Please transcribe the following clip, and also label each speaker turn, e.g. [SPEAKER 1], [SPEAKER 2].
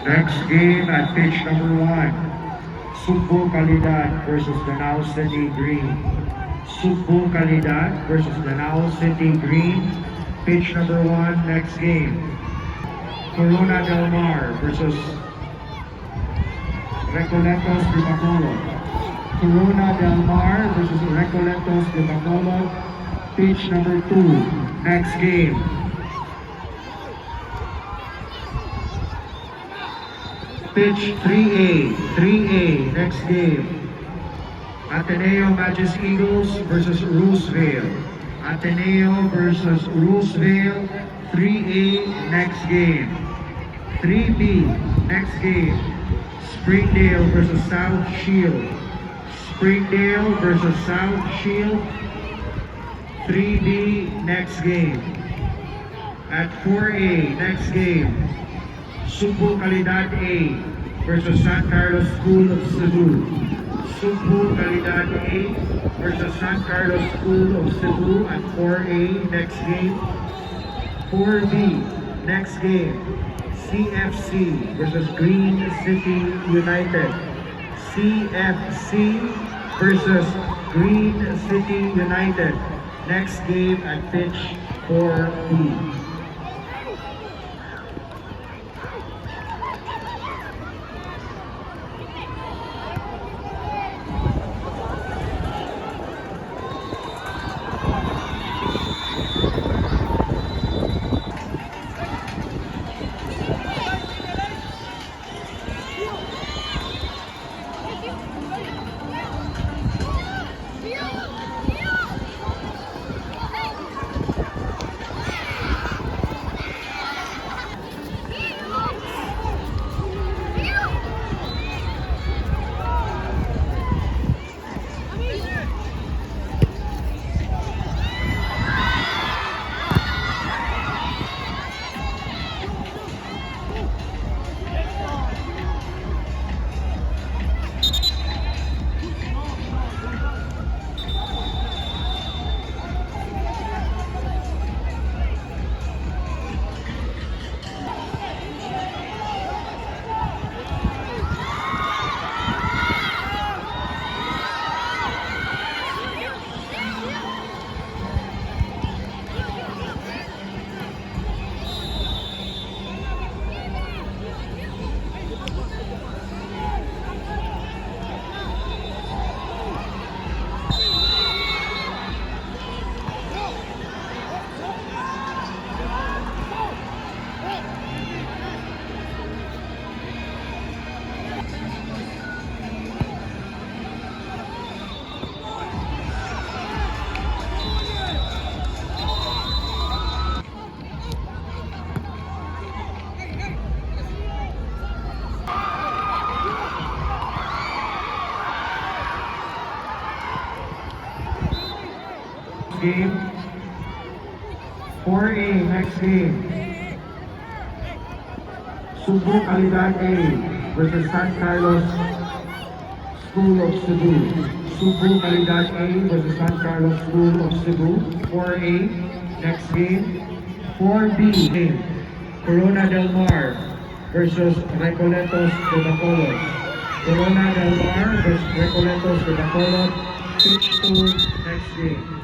[SPEAKER 1] Next game at pitch number 1. Subo Calidad versus Danao City Green. Subo Calidad versus Danao City Green. Pitch number 1, next game. Corona Del Mar versus Recoletos de Bacolod. Corona Del Mar versus Recoletos de Bacolod. Pitch number 2, next game. Pitch 3A, next game. Ateneo Magis Eagles versus Roosevelt. Ateneo versus Roosevelt, 3A, next game. 3B, next game. Springdale versus South Shield. Springdale versus South Shield, 3B, next game. At 4A, next game. Subo Calidad A versus San Carlos School of Cebu. Subo Calidad A versus San Carlos School of Cebu at 4A, next game. 4B, next game. CFC versus Green City United. CFC versus Green City United. Next game at pitch 4B. Game 4A, next game. Subo Calidad A versus San Carlos School of Cebu. Subo Calidad A versus San Carlos School of Cebu, 4A, next game. 4B game. Corona Del Mar versus Recoletos de Bacolod. Corona Del Mar versus Recoletos de Bacolod, pitch 2, next game.